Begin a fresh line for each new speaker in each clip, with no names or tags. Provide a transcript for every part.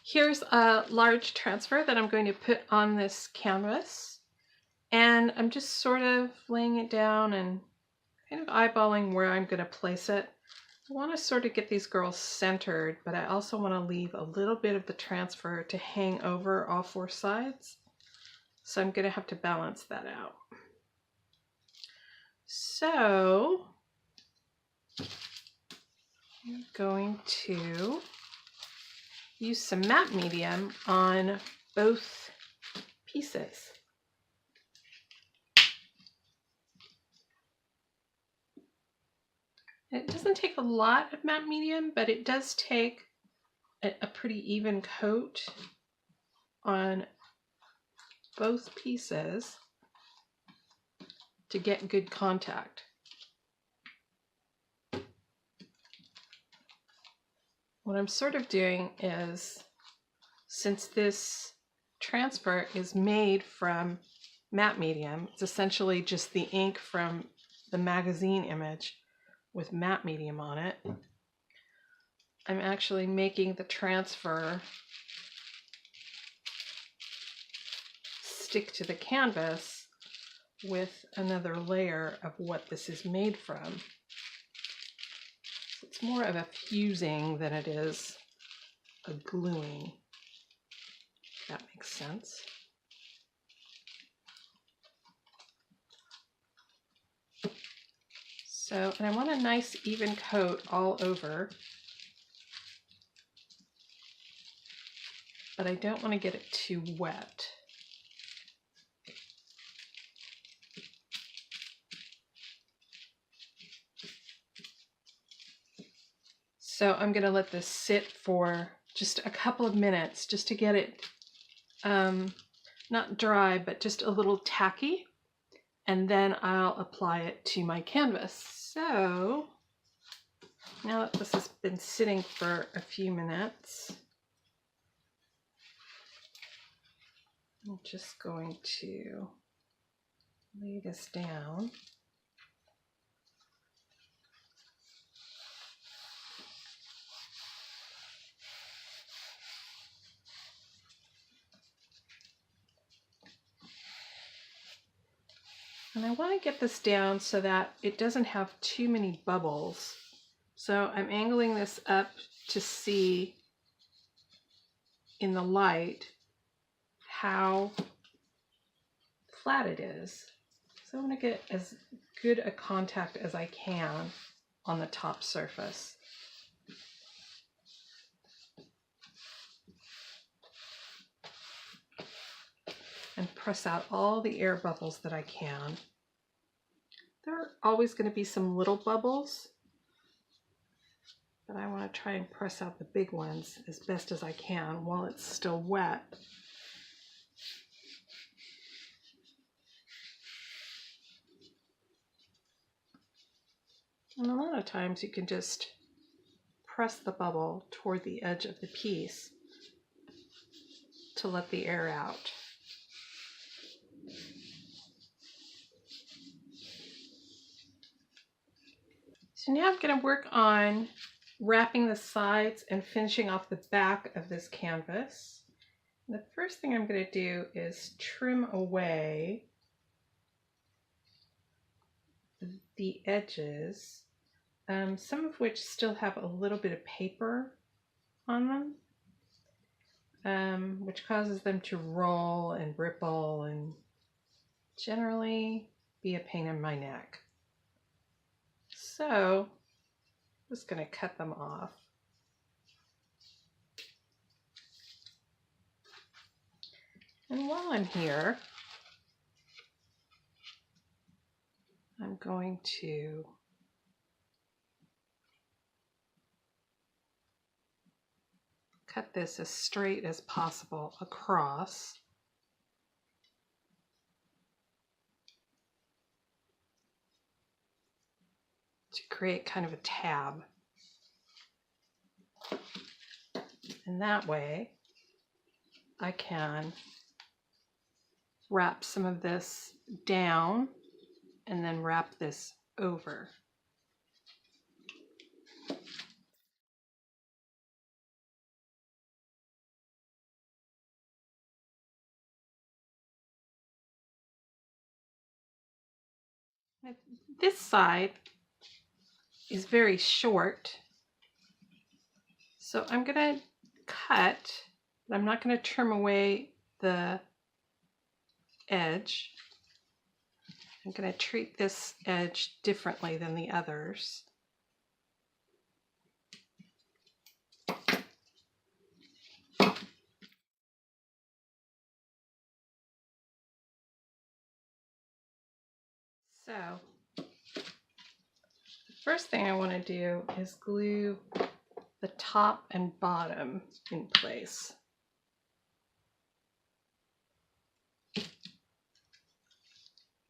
Here's a large transfer that I'm going to put on this canvas, and I'm just sort of laying it down and kind of eyeballing where I'm going to place it. I want to sort of get these girls centered, but I also want to leave a little bit of the transfer to hang over all four sides. So I'm going to have to balance that out. So I'm going to use some matte medium on both pieces. It doesn't take a lot of matte medium, but it does take a pretty even coat on both pieces to get good contact. What I'm sort of doing is, since this transfer is made from matte medium, it's essentially just the ink from the magazine image with matte medium on it. I'm actually making the transfer stick to the canvas with another layer of what this is made from. So it's more of a fusing than it is a gluing, if that makes sense. So, and I want a nice even coat all over, but I don't want to get it too wet. So I'm going to let this sit for just a couple of minutes just to get it not dry, but just a little tacky. And then I'll apply it to my canvas. So now that this has been sitting for a few minutes, I'm just going to lay this down. And I want to get this down so that it doesn't have too many bubbles. So I'm angling this up to see in the light how flat it is. So I want to get as good a contact as I can on the top surface. And press out all the air bubbles that I can. There are always going to be some little bubbles, but I want to try and press out the big ones as best as I can while it's still wet. And a lot of times you can just press the bubble toward the edge of the piece to let the air out. So now I'm going to work on wrapping the sides and finishing off the back of this canvas. The first thing I'm going to do is trim away the edges, some of which still have a little bit of paper on them, which causes them to roll and ripple and generally be a pain in my neck. So I'm just going to cut them off. And while I'm here, I'm going to cut this as straight as possible across. To create kind of a tab. And that way I can wrap some of this down and then wrap this over. This side is very short, so I'm going to cut, but I'm not going to trim away the edge. I'm going to treat this edge differently than the others. So, the first thing I want to do is glue the top and bottom in place.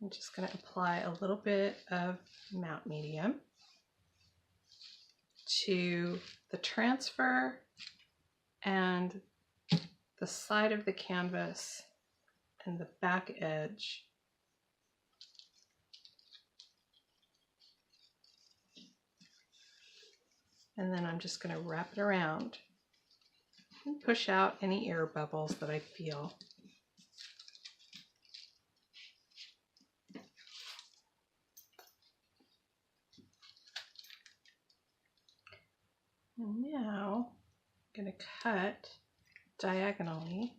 I'm just going to apply a little bit of matte medium to the transfer and the side of the canvas and the back edge. And then I'm just going to wrap it around and push out any air bubbles that I feel. And now I'm going to cut diagonally.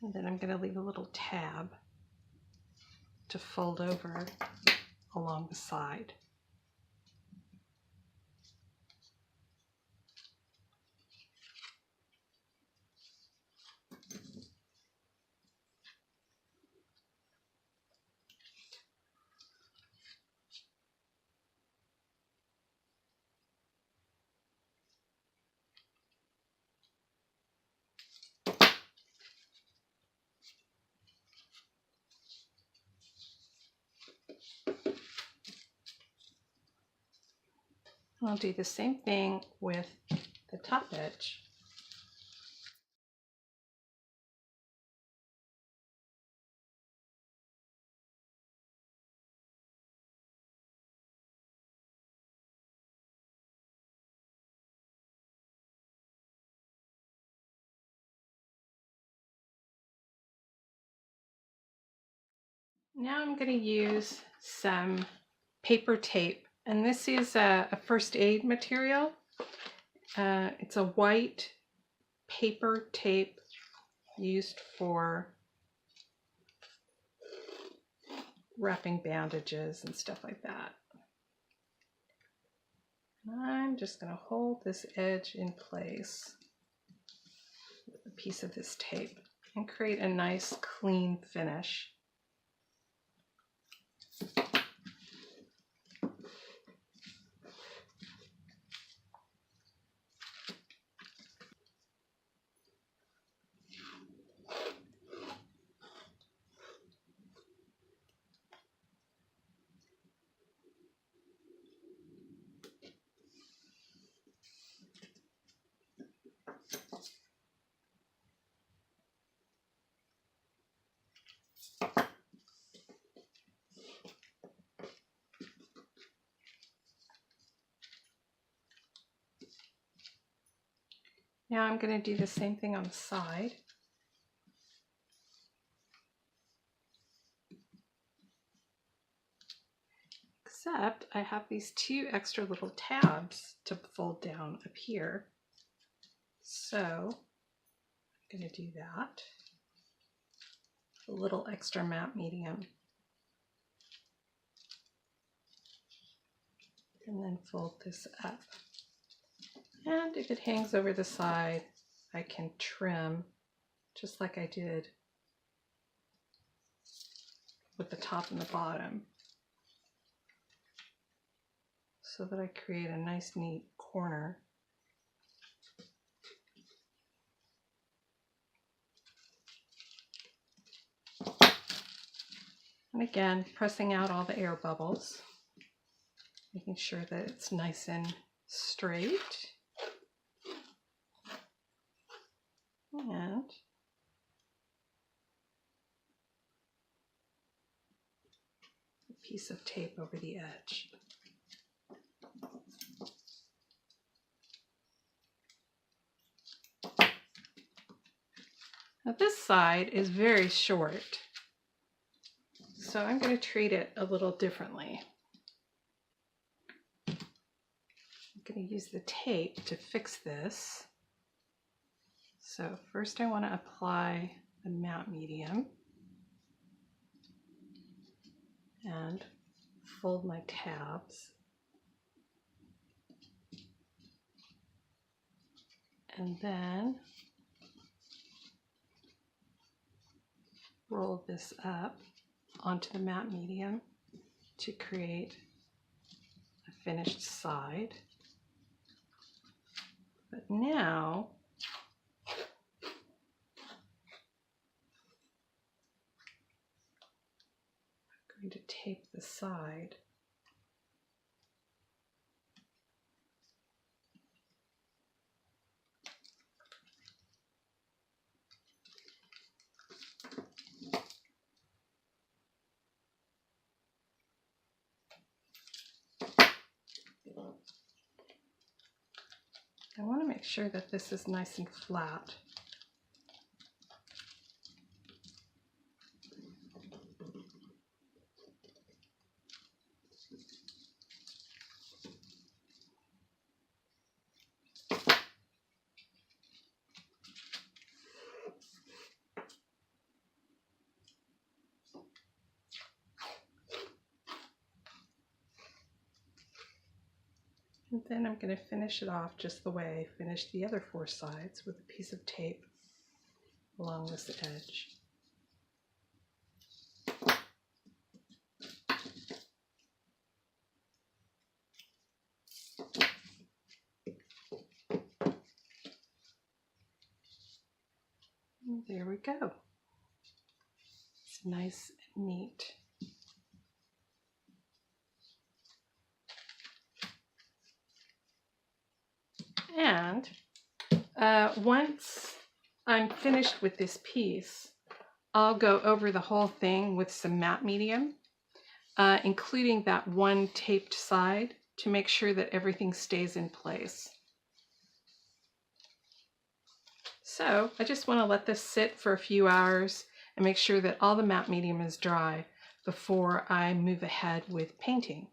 And then I'm going to leave a little tab to fold over along the side. I'll do the same thing with the top edge. Now I'm going to use some paper tape, and this is a first aid material. It's a white paper tape used for wrapping bandages and stuff like that. I'm just going to hold this edge in place with a piece of this tape and create a nice clean finish. Now I'm going to do the same thing on the side. Except I have these two extra little tabs to fold down up here. So I'm going to do that. A little extra matte medium. And then fold this up. And if it hangs over the side, I can trim just like I did with the top and the bottom, so that I create a nice neat corner. And again, pressing out all the air bubbles, making sure that it's nice and straight. And a piece of tape over the edge. Now this side is very short, so I'm going to treat it a little differently. I'm going to use the tape to fix this. So first I want to apply the matte medium and fold my tabs. And then roll this up onto the matte medium to create a finished side. But now I'm going to tape the side. I want to make sure that this is nice and flat. And then I'm going to finish it off just the way I finished the other 4 sides, with a piece of tape along this edge. And there we go. It's nice and neat. And once I'm finished with this piece, I'll go over the whole thing with some matte medium, including that one taped side, to make sure that everything stays in place. So I just want to let this sit for a few hours and make sure that all the matte medium is dry before I move ahead with painting.